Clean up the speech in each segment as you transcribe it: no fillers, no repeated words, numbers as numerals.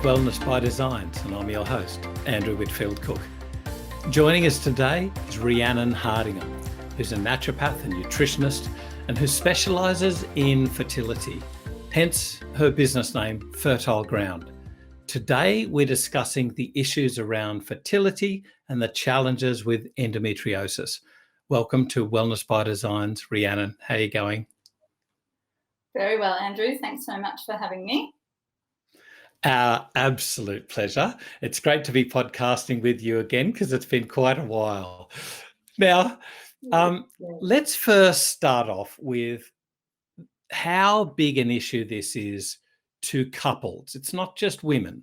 Wellness by Designs, and I'm your host, Andrew Whitfield-Cook. Joining us today is Rhiannon Hardingham, who's a naturopath and nutritionist and who specialises in fertility, hence her business name, Fertile Ground. Today, we're discussing the issues around fertility and the challenges with endometriosis. Welcome to Wellness by Designs, Rhiannon. How are you going? Very well, Andrew. Thanks so much for having me. Our absolute pleasure. It's great to be podcasting with you again because it's been quite a while. Now, let's first start off with how big an issue this is to couples. It's not just women,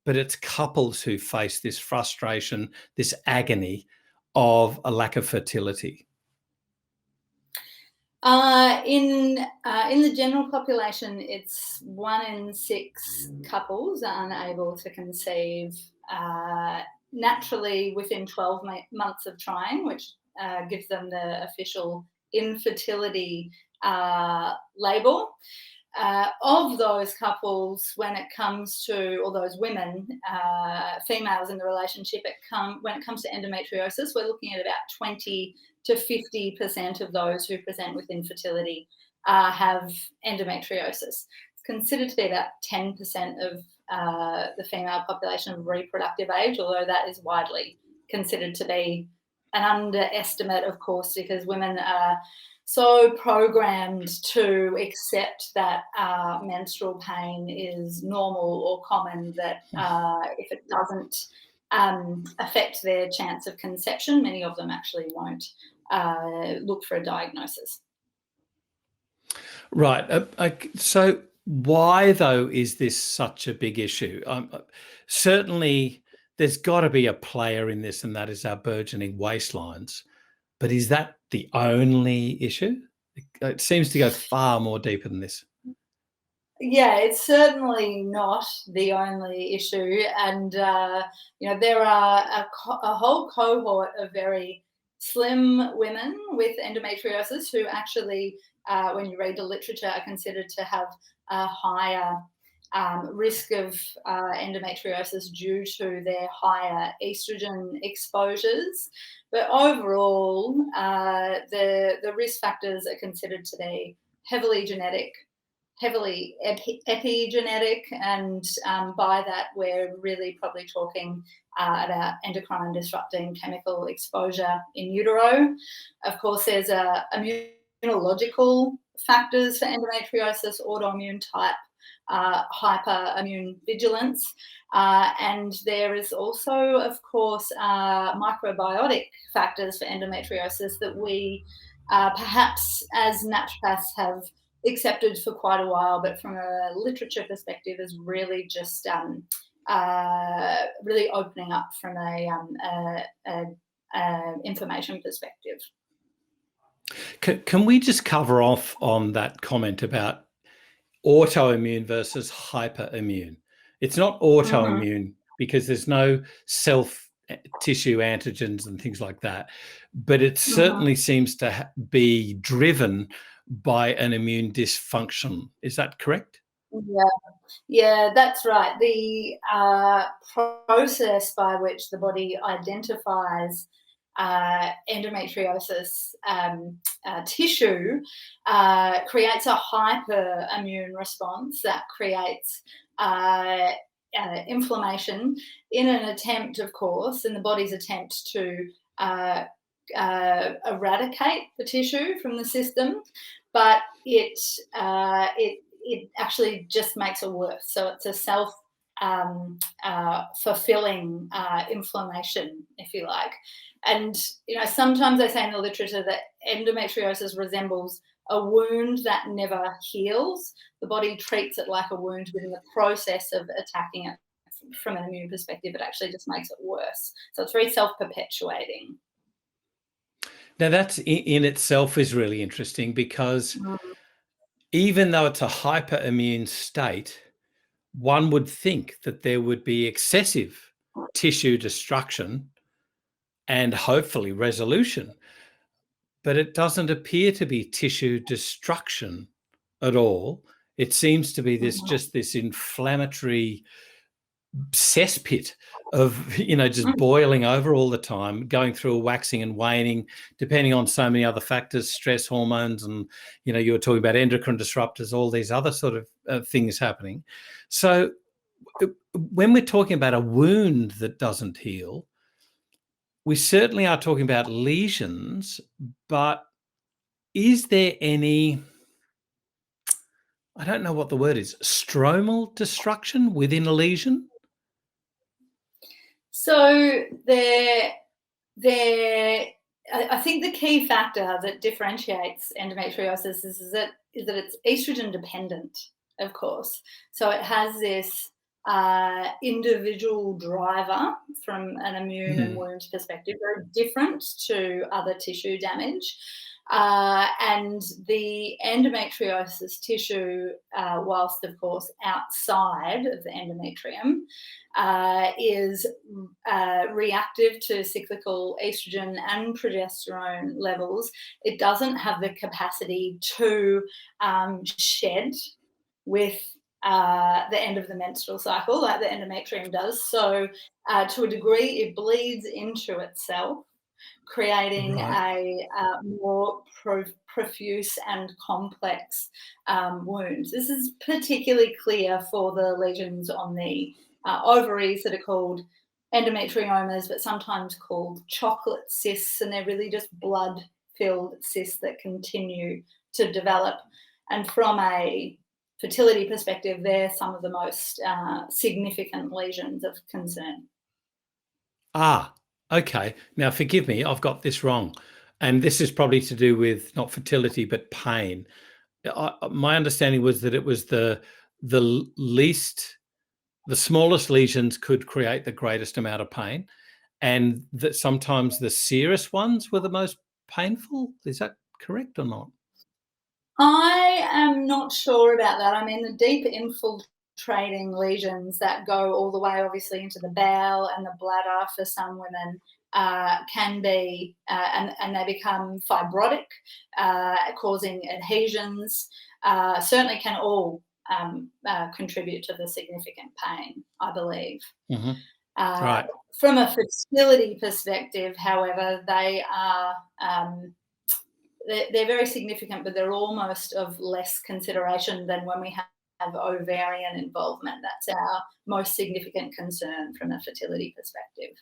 but it's couples who face this frustration, this agony of a lack of fertility. In the general population, it's 1 in 6 couples are unable to conceive naturally within 12 months of trying, which gives them the official infertility label. Of those couples, when it comes to, or those women, females in the relationship, when it comes to endometriosis, we're looking at about 20 to 50% of those who present with infertility have endometriosis. It's considered to be about 10% of the female population of reproductive age, although that is widely considered to be an underestimate, of course, because women are so programmed to accept that menstrual pain is normal or common that if it doesn't affect their chance of conception, many of them actually won't look for a diagnosis. Right. So why, though, is this such a big issue? Certainly, there's got to be a player in this, and that is our burgeoning waistlines. But is that the only issue? It seems to go far more deeper than this. Yeah, it's certainly not the only issue. And, there are a whole cohort of very slim women with endometriosis who actually, when you read the literature, are considered to have a higher risk of endometriosis due to their higher estrogen exposures. But overall, the risk factors are considered to be heavily genetic, heavily epigenetic, and by that we're really probably talking about endocrine disrupting chemical exposure in utero. Of course, there's immunological factors for endometriosis, autoimmune type, hyperimmune vigilance, and there is also, of course, microbiotic factors for endometriosis that we perhaps as naturopaths have accepted for quite a while, but from a literature perspective is really just really opening up from a information perspective. Can we just cover off on that comment about autoimmune versus hyperimmune? It's not autoimmune because there's no self-tissue antigens and things like that, but it certainly seems to be driven by an immune dysfunction. Is that correct? Yeah, that's right. The process by which the body identifies endometriosis tissue creates a hyperimmune response that creates inflammation in an attempt, of course, in the body's attempt to eradicate the tissue from the system, but it actually just makes it worse. So it's a self fulfilling inflammation, if you like. And sometimes they say in the literature that endometriosis resembles a wound that never heals. The body treats it like a wound, but in the process of attacking it from an immune perspective, it actually just makes it worse. So it's very self-perpetuating. Now, that in itself is really interesting because even though it's a hyperimmune state, one would think that there would be excessive tissue destruction and hopefully resolution. But it doesn't appear to be tissue destruction at all. It seems to be this inflammatory cesspit of, just boiling over all the time, going through a waxing and waning, depending on so many other factors, stress hormones, and, you were talking about endocrine disruptors, all these other sort of things happening. So when we're talking about a wound that doesn't heal, we certainly are talking about lesions, but is there any, I don't know what the word is, stromal destruction within a lesion? So I think the key factor that differentiates endometriosis is that it's estrogen dependent, of course. So it has this individual driver from an immune and wound perspective, very different to other tissue damage. And the endometriosis tissue, whilst of course outside of the endometrium, is reactive to cyclical estrogen and progesterone levels. It doesn't have the capacity to shed with the end of the menstrual cycle like the endometrium does. So to a degree, it bleeds into itself, creating a more profuse and complex wound. This is particularly clear for the lesions on the ovaries that are called endometriomas, but sometimes called chocolate cysts, and they're really just blood-filled cysts that continue to develop. And from a fertility perspective, they're some of the most significant lesions of concern. Okay. Now, forgive me, I've got this wrong. And this is probably to do with not fertility, but pain. My understanding was that it was the smallest lesions could create the greatest amount of pain, and that sometimes the serous ones were the most painful. Is that correct or not? I am not sure about that. I mean, the deep infiltrating lesions that go all the way, obviously, into the bowel and the bladder for some women can be, and they become fibrotic, causing adhesions, certainly can all contribute to the significant pain, I believe. Right. From a fertility perspective, however, they are they're very significant, but they're almost of less consideration than when we have ovarian involvement. That's our most significant concern from a fertility perspective.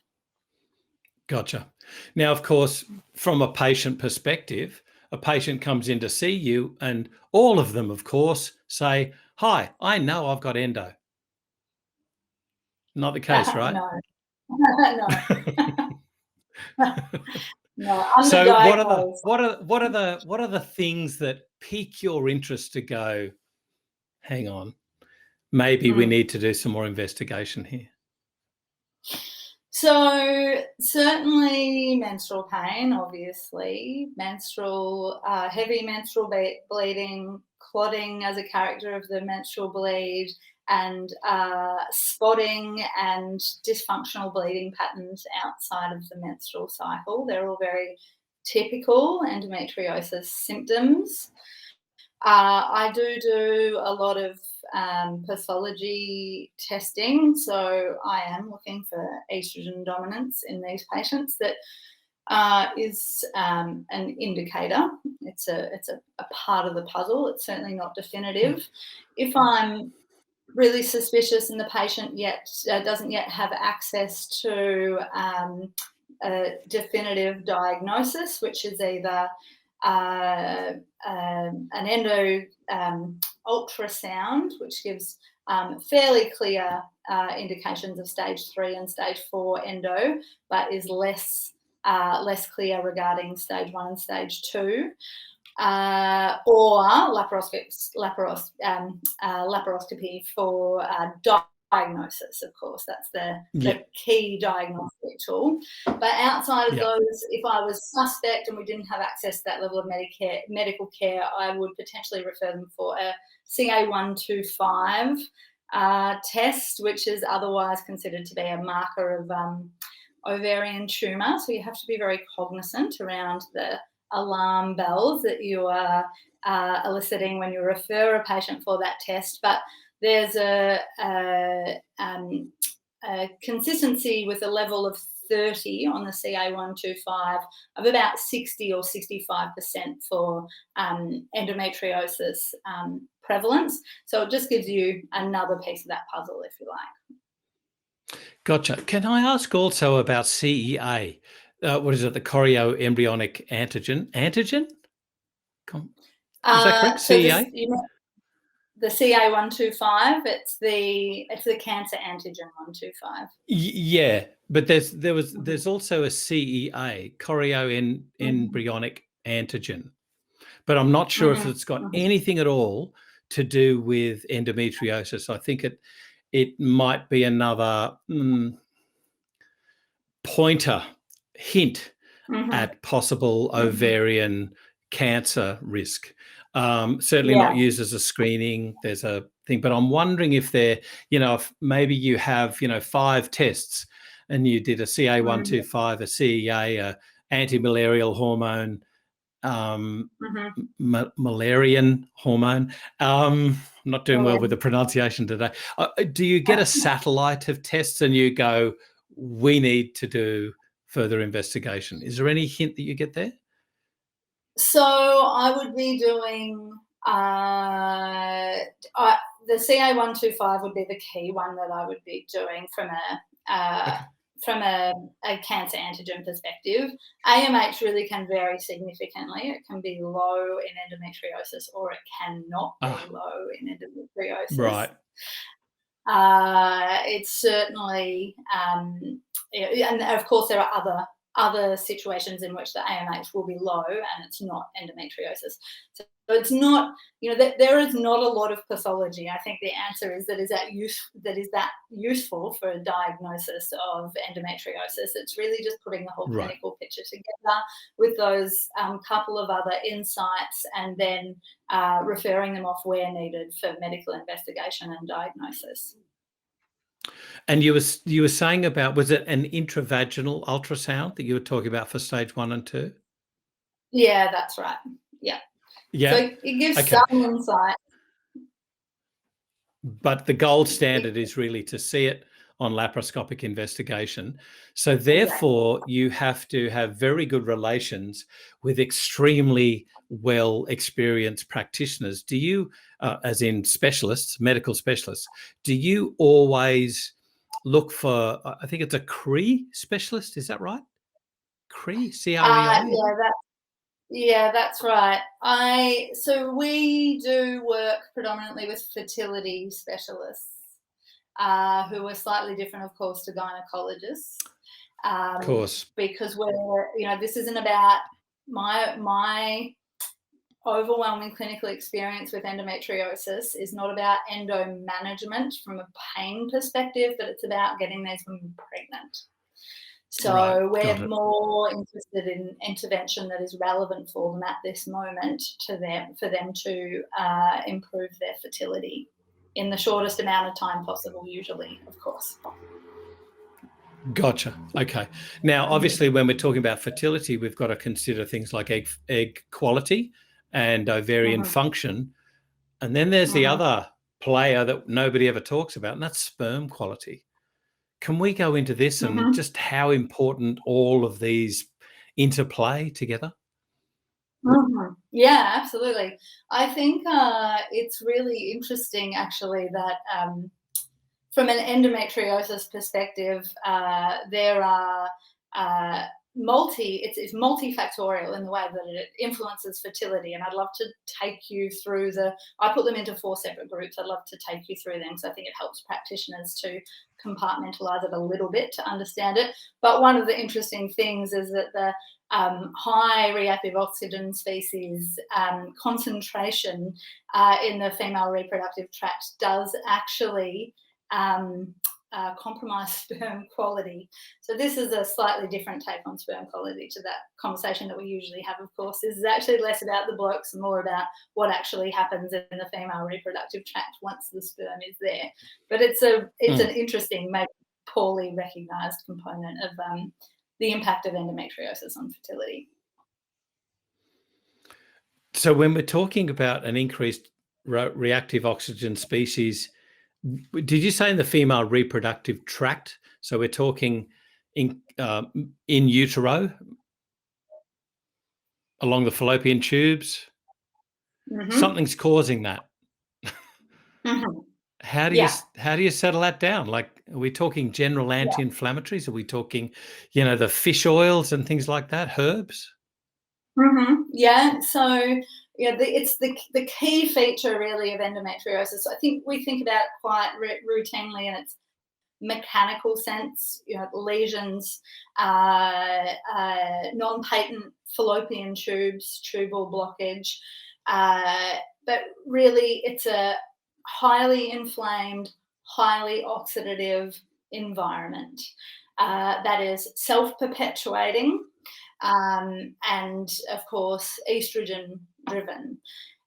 Gotcha. Now, of course, from a patient perspective, a patient comes in to see you, and all of them, of course, say, "Hi, I know I've got endo." Not the case, right? No. No, So underdiagnosed. what are the things that pique your interest to go, hang on, maybe we need to do some more investigation here? So certainly menstrual pain, obviously, heavy menstrual bleeding, clotting as a character of the menstrual bleed, and spotting and dysfunctional bleeding patterns outside of the menstrual cycle. They're all very typical endometriosis symptoms. I do a lot of pathology testing, so I am looking for estrogen dominance in these patients. That is an indicator. It's a part of the puzzle. It's certainly not definitive. If I'm really suspicious and the patient doesn't yet have access to a definitive diagnosis, which is either an endo ultrasound, which gives fairly clear indications of stage 3 and stage 4 endo, but is less clear regarding stage 1 and stage 2. Or laparoscopy for diagnosis, of course. That's the key diagnostic tool. But outside of those, if I was suspect and we didn't have access to that level of medical care, I would potentially refer them for a CA125 test, which is otherwise considered to be a marker of ovarian tumour. So you have to be very cognizant around the alarm bells that you are eliciting when you refer a patient for that test. But there's a consistency with a level of 30 on the CA125 of about 60 or 65% for endometriosis prevalence. So it just gives you another piece of that puzzle, if you like. Gotcha. Can I ask also about CEA? What is it? The chorioembryonic antigen? Antigen? Is that correct? So CEA? the CA125, it's the cancer antigen 125. Yeah, but there's also a CEA, chorioembryonic antigen, but I'm not sure if it's got anything at all to do with endometriosis. I think it might be another pointer, hint at possible ovarian cancer risk. Certainly not used as a screening. There's a thing, but I'm wondering if if maybe you have, 5 tests and you did a CA125, a CEA, a anti-malarial hormone, Malarian hormone. I'm not doing well with the pronunciation today. Do you get a satellite of tests and you go, we need to do further investigation? Is there any hint that you get there? So I would be doing the CA125 would be the key one that I would be doing from a cancer antigen perspective. AMH really can vary significantly. It can be low in endometriosis or it cannot be low in endometriosis. Right. It's certainly, and of course there are other situations in which the AMH will be low and it's not endometriosis. So it's not, there is not a lot of pathology. I think the answer is that is that useful for a diagnosis of endometriosis. It's really just putting the whole clinical picture together with those couple of other insights and then referring them off where needed for medical investigation and diagnosis. And you were saying about, was it an intravaginal ultrasound that you were talking about for stage 1 and 2? Yeah, that's right. Yeah. Yeah. So it gives some insight. But the gold standard is really to see it on laparoscopic investigation. So therefore, you have to have very good relations with extremely well experienced practitioners. Do you, as in specialists, medical specialists, do you always look for, I think it's a CRE specialist, is that right? CRE, C-R-E-I? Yeah, that's right. So we do work predominantly with fertility specialists who are slightly different, of course, to gynecologists. Of course. Because this isn't about my overwhelming clinical experience with endometriosis is not about endo management from a pain perspective, but it's about getting these women pregnant. So we're more interested in intervention that is relevant for them at this moment for them to improve their fertility in the shortest amount of time possible, usually, of course. Gotcha. Okay. Now, obviously, when we're talking about fertility, we've got to consider things like egg quality and ovarian function. And then there's the other player that nobody ever talks about, and that's sperm quality. Can we go into this and just how important all of these interplay together? Yeah, absolutely. I think it's really interesting, actually, that from an endometriosis perspective, there are it's multifactorial in the way that it influences fertility. And I'd love to take you through I put them into 4 separate groups. I'd love to take you through them because I think it helps practitioners to compartmentalize it a little bit to understand it. But one of the interesting things is that the high reactive oxygen species concentration in the female reproductive tract does actually compromise sperm quality. So this is a slightly different take on sperm quality to that conversation that we usually have, of course. This is actually less about the blokes and more about what actually happens in the female reproductive tract once the sperm is there. But it's an interesting, maybe poorly recognised component of the impact of endometriosis on fertility. So when we're talking about an increased reactive oxygen species Did you say in the female reproductive tract? So we're talking in utero, along the fallopian tubes. Mm-hmm. Something's causing that. Mm-hmm. How do you settle that down? Like, are we talking general anti-inflammatories? Are we talking, the fish oils and things like that, herbs? Mm-hmm. Yeah. So it's the key feature really of endometriosis. I think we think about it quite routinely in its mechanical sense. Lesions, non-patent fallopian tubes, tubal blockage, but really it's a highly inflamed, highly oxidative environment that is self-perpetuating. And of course, estrogen driven.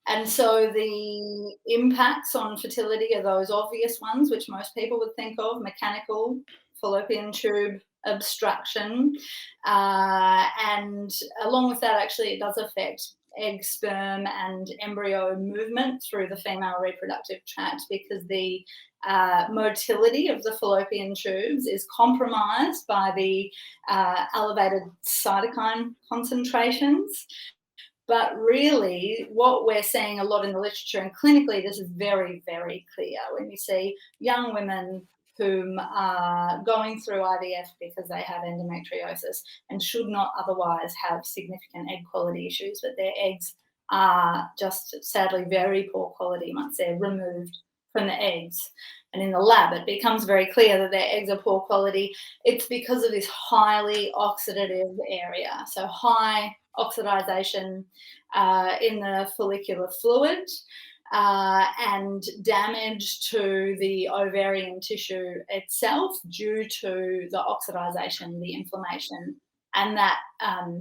And so the impacts on fertility are those obvious ones, which most people would think of: mechanical, fallopian tube obstruction. And along with that, actually, it does affect egg, sperm, and embryo movement through the female reproductive tract, because the motility of the fallopian tubes is compromised by the elevated cytokine concentrations. But really, what we're seeing a lot in the literature, and clinically this is very, very clear, when you see young women whom are going through IVF because they have endometriosis and should not otherwise have significant egg quality issues, but their eggs are just sadly very poor quality once they're removed from the eggs. And in the lab, it becomes very clear that their eggs are poor quality. It's because of this highly oxidative area. So high oxidization in the follicular fluid, and damage to the ovarian tissue itself due to the oxidization, the inflammation, and that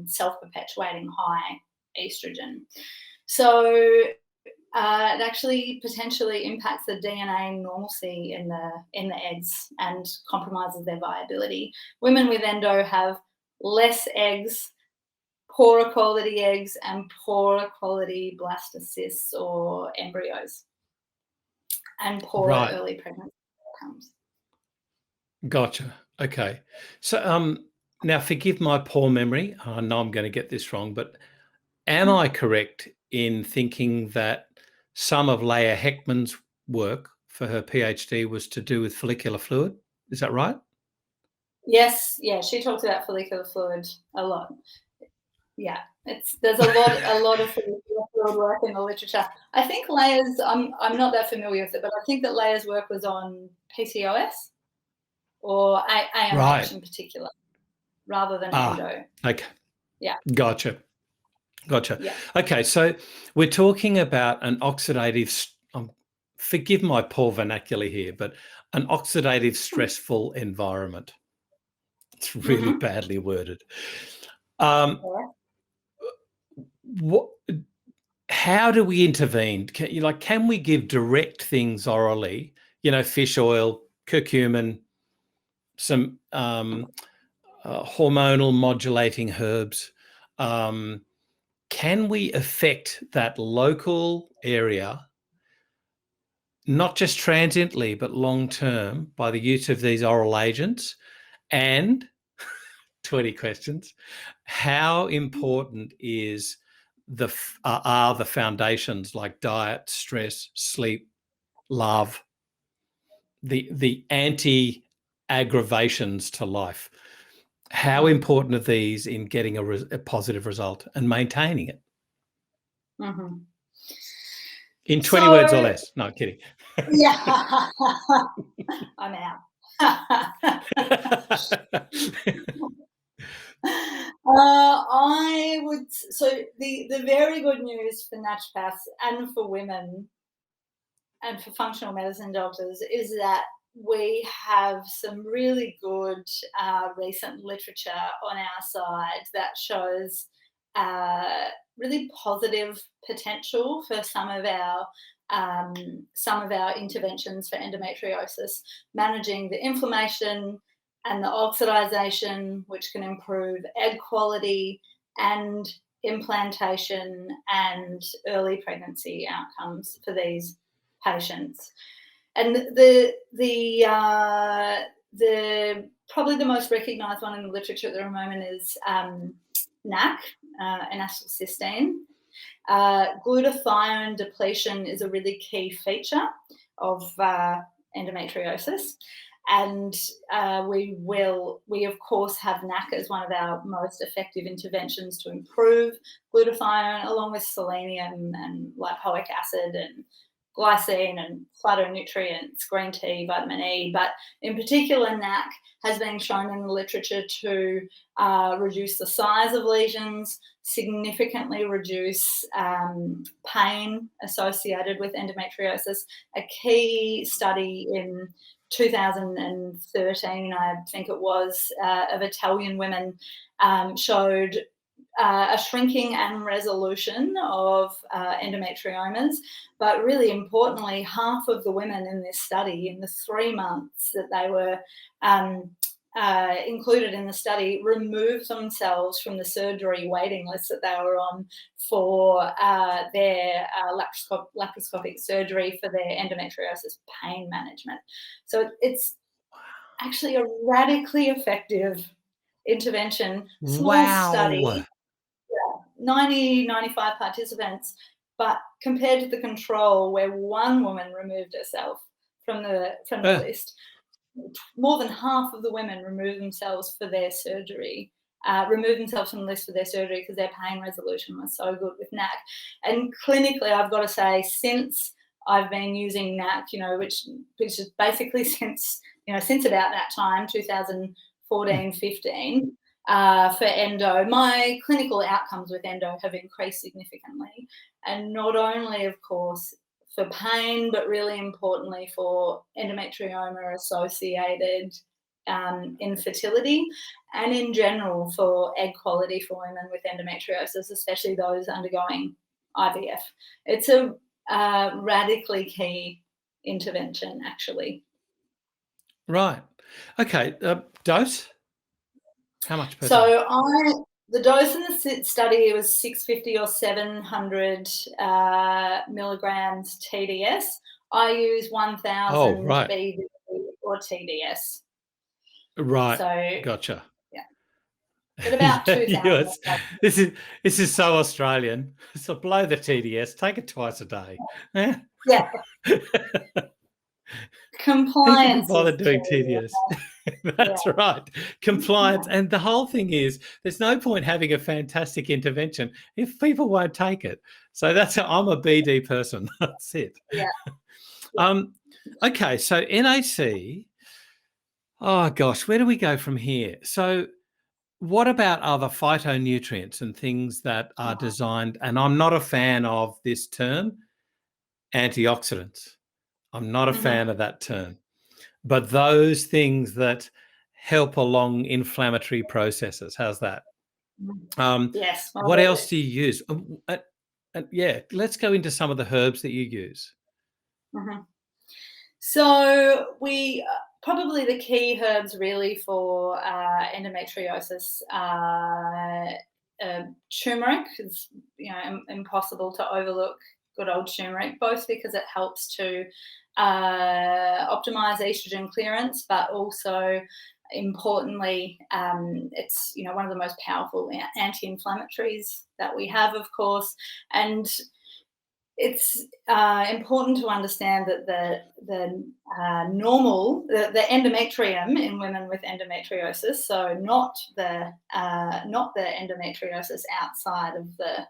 self-perpetuating high estrogen. So it actually potentially impacts the DNA normalcy in the eggs and compromises their viability. Women with endo have less eggs, poorer quality eggs, and poorer quality blastocysts or embryos, and poorer early pregnancy outcomes. Gotcha. Okay. So now forgive my poor memory. I know I'm going to get this wrong, but am I correct in thinking that some of Leah Heckman's work for her PhD was to do with follicular fluid? Is that right? Yes, yeah, she talks about follicular fluid a lot. Yeah, there's a lot of follicular fluid work in the literature. I think Leah's, I'm not that familiar with it, but I think that Leah's work was on PCOS or AMH in particular, rather than endo. Okay. Yeah. Gotcha. Yeah. Okay, so we're talking about an oxidative, forgive my poor vernacular here, but an oxidative stressful environment. It's really badly worded. How do we intervene? Can we give direct things orally? Fish oil, curcumin, some hormonal modulating herbs. Can we affect that local area, not just transiently, but long term, by the use of these oral agents? And 20 questions. How important are the foundations like diet, stress, sleep, love, the anti-aggravations to life? How important are these in getting a positive result and maintaining it? In 20 words or less. No, kidding. Yeah, I'm out. The very good news for naturopaths and for women and for functional medicine doctors is that we have some really good recent literature on our side that shows really positive potential for some of our interventions for endometriosis, managing the inflammation and the oxidization, which can improve egg quality and implantation and early pregnancy outcomes for these patients. And probably the most recognised one in the literature at the moment is NAC, N-acetylcysteine. Glutathione depletion is a really key feature of endometriosis. And we of course have NAC as one of our most effective interventions to improve glutathione, along with selenium and lipoic acid and glycine and phytonutrients, green tea, vitamin E. But in particular, NAC has been shown in the literature to reduce the size of lesions, significantly reduce pain associated with endometriosis. A key study in 2013, I think it was, of Italian women showed a shrinking and resolution of endometriomas, but really importantly, half of the women in this study, in the 3 months that they were included in the study, removed themselves from the surgery waiting list that they were on for their laparoscopic surgery for their endometriosis pain management. So it's actually a radically effective intervention. Small study, 95 participants, but compared to the control, where one woman removed herself from the list, more than half of the women removed themselves from the list for their surgery because their pain resolution was so good with NAC. And clinically, I've got to say, since I've been using NAC, which is basically since about that time, 2014, 15, for endo, my clinical outcomes with endo have increased significantly. And not only, of course, for pain, but really importantly for endometrioma-associated infertility, and in general for egg quality for women with endometriosis, especially those undergoing IVF. It's a radically key intervention, actually. Right. Okay. Dose? How much per day? So the dose in the study was 650 or 700 milligrams TDS. I use 1,000 BD or TDS. Right. So gotcha. Yeah. But about 2,000. This is so Australian. So blow the TDS. Take it twice a day. Yeah. Compliance. Who bother doing TDS? That's right. Compliance. And the whole thing is, there's no point having a fantastic intervention if people won't take it. So I'm a BD person. That's it. Yeah. Okay. So NAC. Oh gosh, where do we go from here? So what about other phytonutrients and things that are designed, and I'm not a fan of this term, antioxidants. I'm not a fan of that term. But those things that help along inflammatory processes. How's that? Yes. What else do you use? Let's go into some of the herbs that you use. So we probably the key herbs really for endometriosis are turmeric. Is impossible to overlook good old turmeric, both because it helps to optimize estrogen clearance, but also importantly, it's one of the most powerful anti-inflammatories that we have, of course. And it's important to understand that the endometrium in women with endometriosis, so not the endometriosis outside of the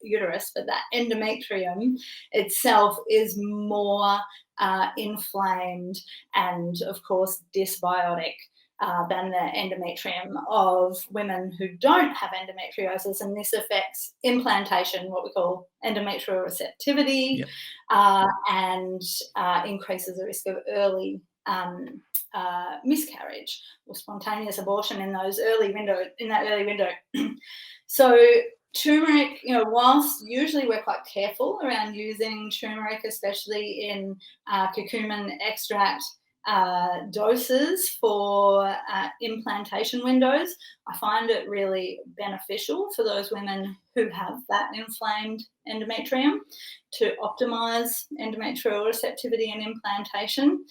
uterus, but that endometrium itself is more inflamed and, of course, dysbiotic than the endometrium of women who don't have endometriosis, and this affects implantation, what we call endometrial receptivity, and increases the risk of early miscarriage or spontaneous abortion in that early window. So turmeric, whilst usually we're quite careful around using turmeric, especially in curcumin extract, doses for implantation windows. I find it really beneficial for those women who have that inflamed endometrium to optimize endometrial receptivity and implantation.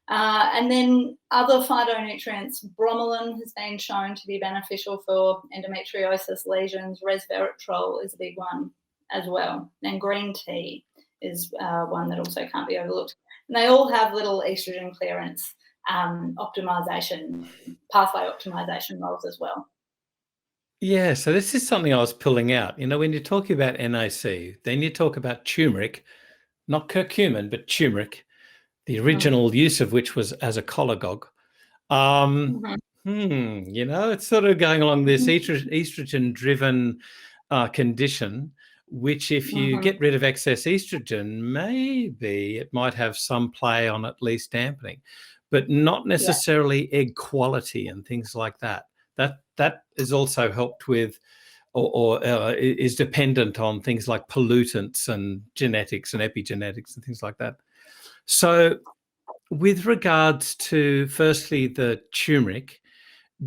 And then other phytonutrients, bromelain has been shown to be beneficial for endometriosis lesions. Resveratrol is a big one as well. And green tea is one that also can't be overlooked. And they all have little estrogen clearance optimization, pathway optimization roles as well. Yeah, so this is something I was pulling out. When you're talking about NAC, then you talk about turmeric, not curcumin, but turmeric, the original use of which was as a cholagogue. It's sort of going along this estrogen-driven condition, which if you get rid of excess estrogen, maybe it might have some play on at least dampening, but not necessarily egg quality and things like that. That is also helped with or is dependent on things like pollutants and genetics and epigenetics and things like that. So with regards to, firstly, the turmeric,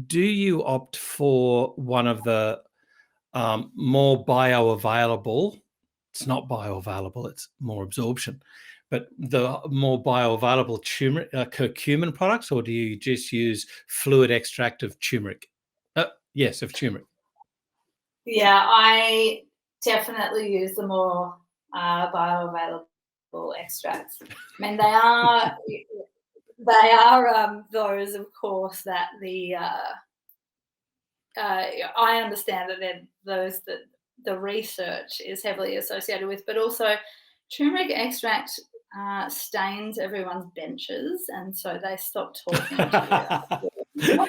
do you opt for one of the more bioavailable? It's not bioavailable, it's more absorption, but the more bioavailable turmeric, curcumin products, or do you just use fluid extract of turmeric? Yes, of turmeric. Yeah, I definitely use the more bioavailable extracts. I mean, they are those, of course, that I understand that they're those that the research is heavily associated with, but also turmeric extract stains everyone's benches, and so they stop talking to you.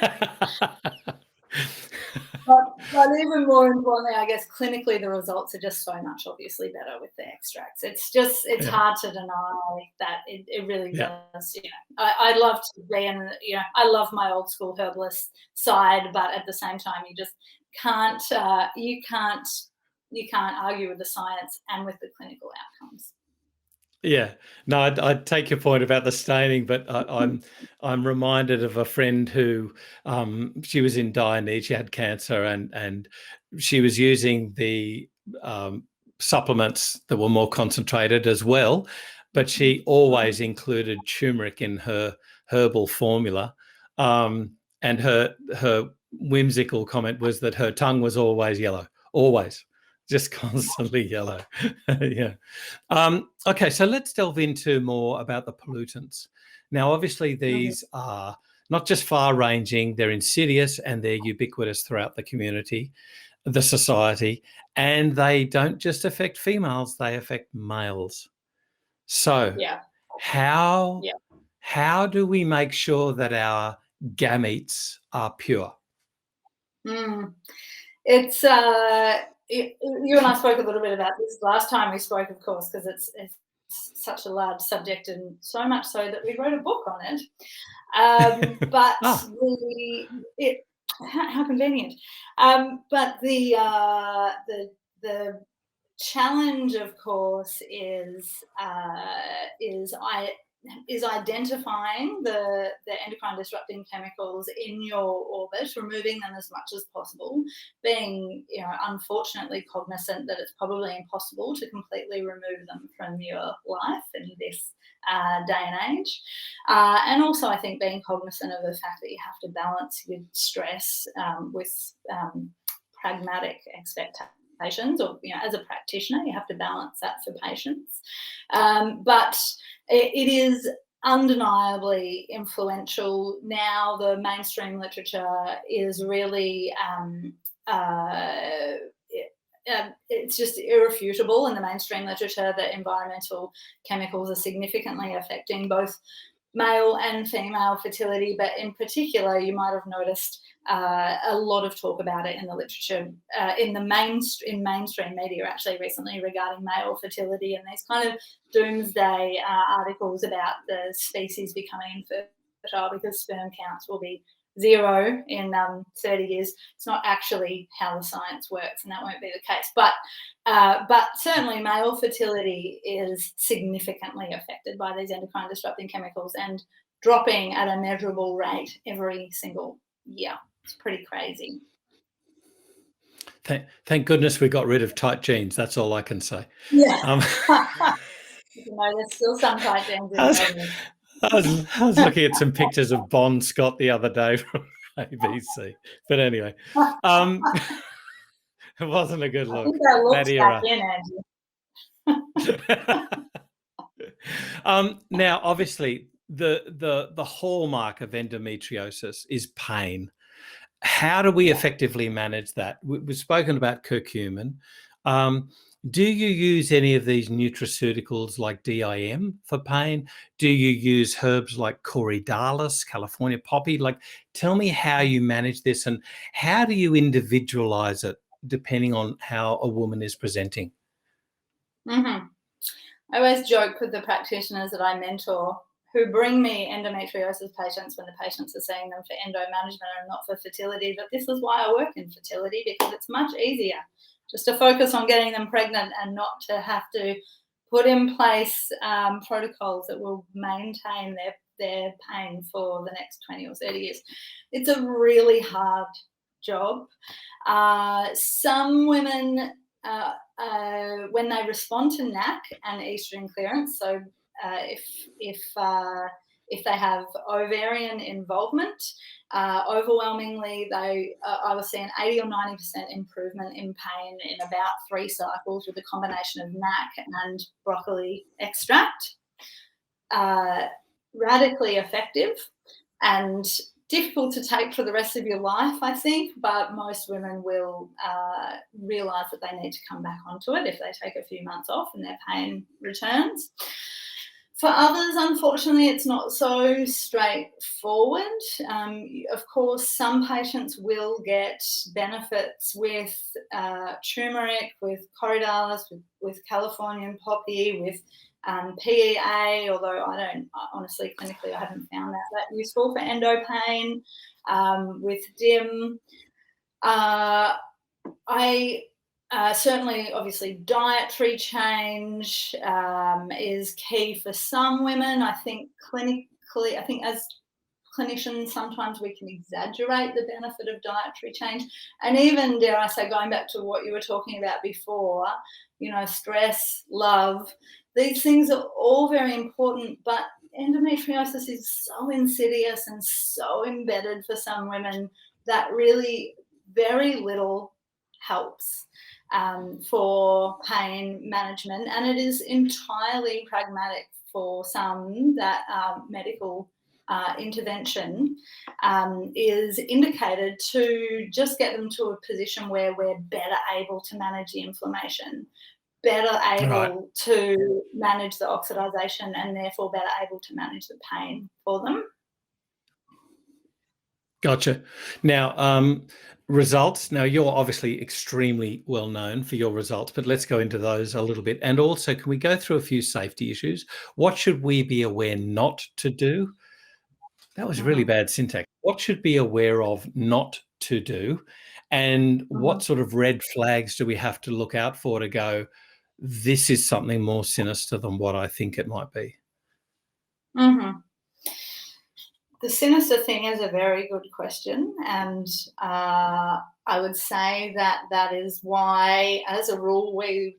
But even more importantly, I guess clinically the results are just so much obviously better with the extracts. It's hard to deny that it really does. I love to be I love my old school herbalist side, but at the same time you just can't argue with the science and with the clinical outcomes. Yeah, no, I'd take your point about the staining, but I'm reminded of a friend who she was in dire need. She had cancer, and she was using the supplements that were more concentrated as well, but she always included turmeric in her herbal formula, and her whimsical comment was that her tongue was always yellow, always. Just constantly yellow. Yeah. Okay, so let's delve into more about the pollutants. Now, obviously, these are not just far-ranging, they're insidious and they're ubiquitous throughout the community, the society, and they don't just affect females, they affect males. So how do we make sure that our gametes are pure? It's you and I spoke a little bit about this last time we spoke, of course, because it's such a large subject, and so much so that we wrote a book on it. But how convenient. But the challenge, of course, is identifying the endocrine disrupting chemicals in your orbit, removing them as much as possible, being unfortunately cognizant that it's probably impossible to completely remove them from your life in this day and age, and also I think being cognizant of the fact that you have to balance your stress with pragmatic expectations, or as a practitioner you have to balance that for patients, but it is undeniably influential now. The mainstream literature is really it's just irrefutable in the mainstream literature that environmental chemicals are significantly affecting both male and female fertility, but in particular, you might have noticed a lot of talk about it in the literature, in mainstream media actually recently, regarding male fertility and these kind of doomsday articles about the species becoming infertile because sperm counts will be 0 in 30 years. It's not actually how the science works, and that won't be the case. But certainly male fertility is significantly affected by these endocrine disrupting chemicals, and dropping at a measurable rate every single year. It's pretty crazy. Thank goodness we got rid of tight jeans. That's all I can say. Yeah. There's still some tight jeans in Melbourne. I was looking at some pictures of Bon Scott the other day from ABC. But anyway, it wasn't a good look. I think that looks back in, Andy. Now, obviously, the hallmark of endometriosis is pain. How do we effectively manage that? We've spoken about curcumin. Do you use any of these nutraceuticals like DIM for pain? Do you use herbs like corydalis, California poppy? Like, tell me how you manage this, and how do you individualize it depending on how a woman is presenting? Mm-hmm. I always joke with the practitioners that I mentor who bring me endometriosis patients when the patients are seeing them for endo management and not for fertility. But this is why I work in fertility, because it's much easier just to focus on getting them pregnant and not to have to put in place protocols that will maintain their pain for the next 20 or 30 years. It's a really hard job. Some women, when they respond to NAC and estrogen clearance, so if they have ovarian involvement, overwhelmingly I was seeing 80 or 90% improvement in pain in about 3 cycles with a combination of NAC and broccoli extract. Radically effective and difficult to take for the rest of your life, I think, but most women will realise that they need to come back onto it if they take a few months off and their pain returns. For others, unfortunately, it's not so straightforward. Of course, some patients will get benefits with turmeric, with corydalis, with Californian poppy, with PEA, although honestly, clinically, I haven't found that useful for endo pain. With DIM, certainly, obviously, dietary change is key for some women. I think clinically, as clinicians, sometimes we can exaggerate the benefit of dietary change. And even, dare I say, going back to what you were talking about before, stress, love, these things are all very important, but endometriosis is so insidious and so embedded for some women that really very little helps for pain management, and it is entirely pragmatic for some that medical intervention is indicated to just get them to a position where we're better able to manage the inflammation, better able to manage the oxidization, and therefore better able to manage the pain for them. Gotcha. Now, results. Now, you're obviously extremely well known for your results, but let's go into those a little bit. And also, can we go through a few safety issues? What should we be aware not to do? That was really bad syntax. What should be aware of not to do? And what sort of red flags do we have to look out for to go, this is something more sinister than what I think it might be? The sinister thing is a very good question, and I would say that is why, as a rule, we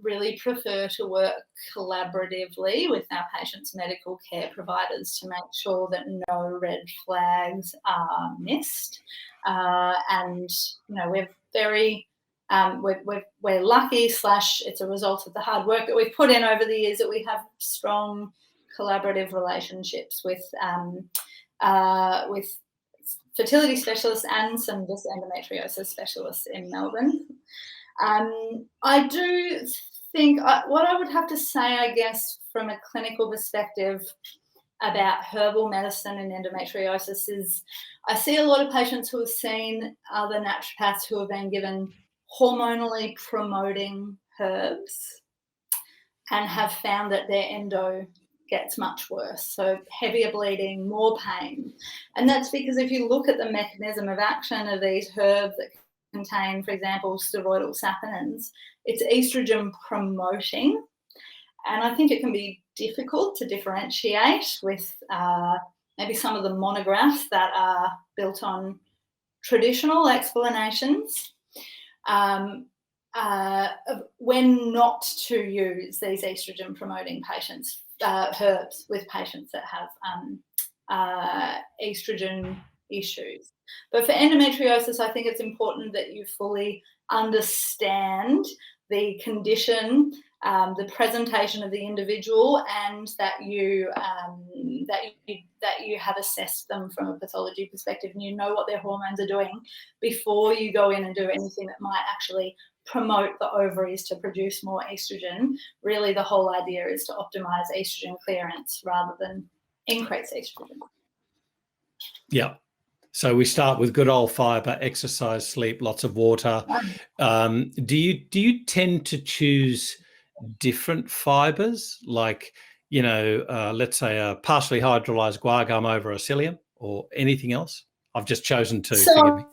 really prefer to work collaboratively with our patients' medical care providers to make sure that no red flags are missed. And we're very we're lucky / it's a result of the hard work that we've put in over the years that we have strong collaborative relationships with fertility specialists and some just endometriosis specialists in Melbourne. I do think what I would have to say, I guess, from a clinical perspective about herbal medicine and endometriosis is I see a lot of patients who have seen other naturopaths who have been given hormonally promoting herbs and have found that their endo gets much worse. So heavier bleeding, more pain. And that's because if you look at the mechanism of action of these herbs that contain, for example, steroidal saponins, it's estrogen promoting. And I think it can be difficult to differentiate with maybe some of the monographs that are built on traditional explanations. When not to use these estrogen promoting herbs with patients that have estrogen issues. But for endometriosis, I think it's important that you fully understand the condition, the presentation of the individual, and that you have assessed them from a pathology perspective, and you know what their hormones are doing before you go in and do anything that might actually promote the ovaries to produce more estrogen. Really, the whole idea is to optimize estrogen clearance rather than increase estrogen. Yeah. So we start with good old fiber, exercise, sleep, lots of water. Do you tend to choose different fibers, like, let's say a partially hydrolyzed guar gum over a psyllium, or anything else? I've just chosen two. Forgive me.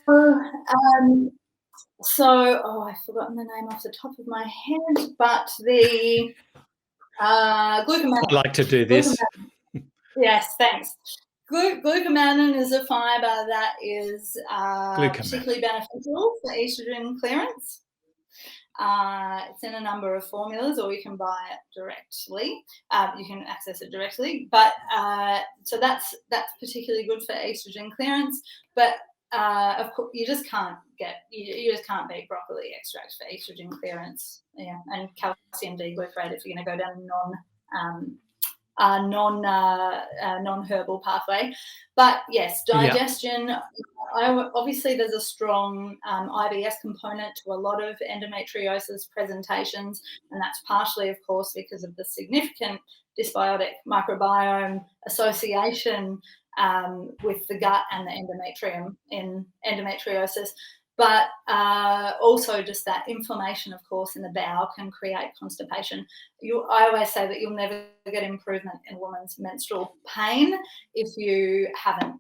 I've forgotten the name off the top of my head, but the glucomannan. I'd like to do this. Yes, thanks. Glucomannan is a fibre that is particularly beneficial for estrogen clearance. It's in a number of formulas, or you can buy it directly. You can access it directly, but so that's particularly good for estrogen clearance. But of course, you just can't beat broccoli extract for estrogen clearance. Yeah, and calcium D-glucarate if you're going to go down non-herbal pathway. But yes, digestion. Yeah. Obviously, there's a strong IBS component to a lot of endometriosis presentations, and that's partially, of course, because of the significant dysbiotic microbiome association with the gut and the endometrium in endometriosis. But also just that inflammation, of course, in the bowel can create constipation. I always say that you'll never get improvement in a woman's menstrual pain if you haven't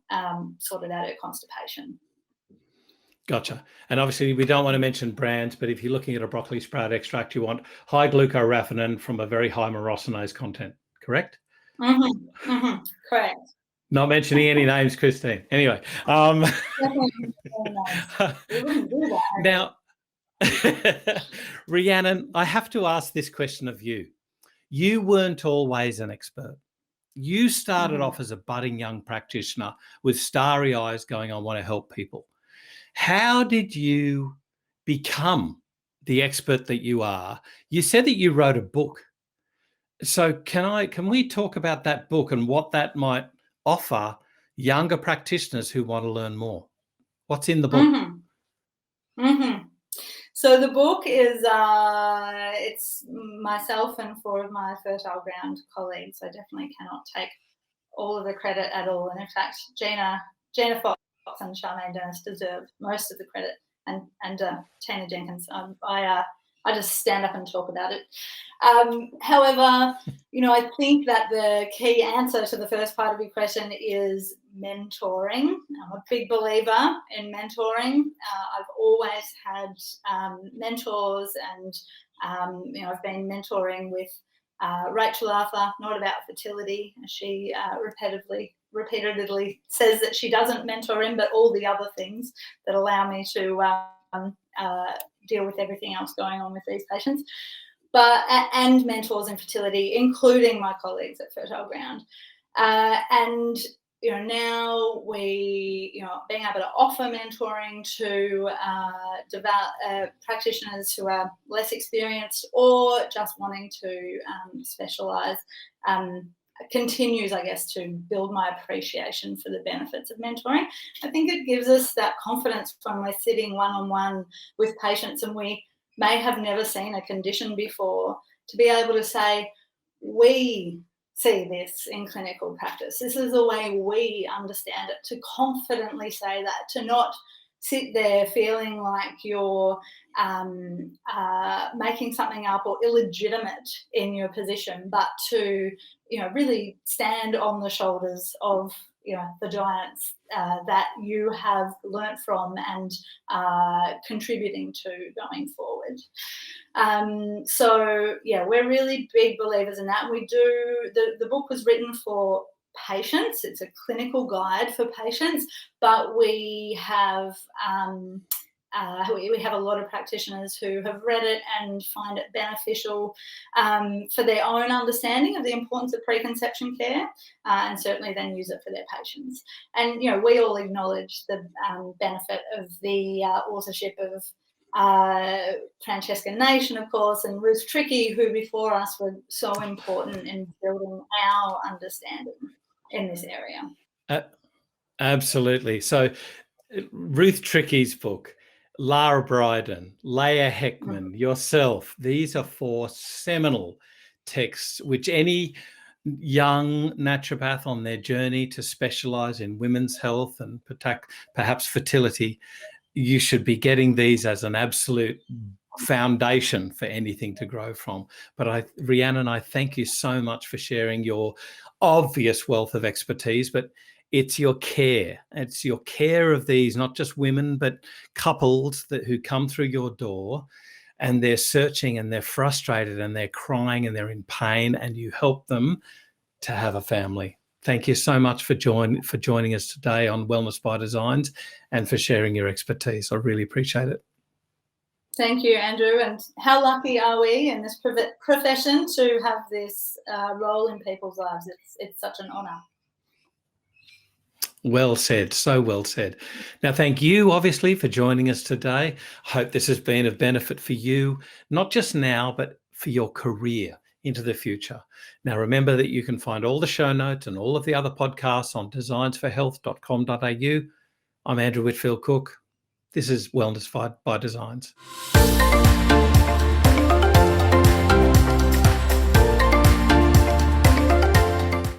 sorted out her constipation. Gotcha. And obviously we don't want to mention brands, but if you're looking at a broccoli sprout extract, you want high glucoraphanin from a very high myrosinase content, correct? Correct. Not mentioning any names, Christine. Anyway. Now, Rhiannon, I have to ask this question of you. You weren't always an expert. You started off as a budding young practitioner with starry eyes going, I want to help people. How did you become the expert that you are? You said that you wrote a book. So can we talk about that book and what that might offer younger practitioners who want to learn more? What's in the book? So the book is it's myself and 4 of my Fertile Ground colleagues. I definitely cannot take all of the credit at all. And in fact, Gina Fox and Charmaine Dennis deserve most of the credit, and Tina Jenkins. I just stand up and talk about it. However, I think that the key answer to the first part of your question is mentoring. I'm a big believer in mentoring. I've always had mentors, and I've been mentoring with Rachel Arthur, not about fertility. She repeatedly says that she doesn't mentor in, but all the other things that allow me to deal with everything else going on with these patients, and mentors in fertility, including my colleagues at Fertile Ground. And now we, being able to offer mentoring to practitioners who are less experienced or just wanting to specialise, continues, I guess, to build my appreciation for the benefits of mentoring. I think it gives us that confidence when we're sitting one-on-one with patients and we may have never seen a condition before, to be able to say, we see this in clinical practice. This is the way we understand it, to confidently say that, to not sit there feeling like you're making something up or illegitimate in your position, but to really stand on the shoulders of the giants that you have learnt from and contributing to going forward. So yeah, we're really big believers in that. We do, the book was written for patients. It's a clinical guide for patients, but we have we have a lot of practitioners who have read it and find it beneficial for their own understanding of the importance of preconception care, and certainly then use it for their patients. And we all acknowledge the benefit of the authorship of Francesca Nation, of course, and Ruth Trickey, who before us were so important in building our understanding in this area. Absolutely. So Ruth Trickey's book, Lara Bryden, Leah Heckman, yourself, these are 4 seminal texts which any young naturopath on their journey to specialise in women's health and perhaps fertility, you should be getting these as an absolute foundation for anything to grow from. But Rhiannon, I thank you so much for sharing your obvious wealth of expertise, but it's your care. It's your care of these, not just women, but couples who come through your door and they're searching and they're frustrated and they're crying and they're in pain, and you help them to have a family. Thank you so much for joining us today on Wellness by Designs and for sharing your expertise. I really appreciate it. Thank you, Andrew. And how lucky are we in this profession to have this role in people's lives? It's such an honour. Well said. So well said. Now, thank you, obviously, for joining us today. I hope this has been of benefit for you, not just now, but for your career into the future. Now, remember that you can find all the show notes and all of the other podcasts on designsforhealth.com.au. I'm Andrew Whitfield Cook. This is Wellness by Designs.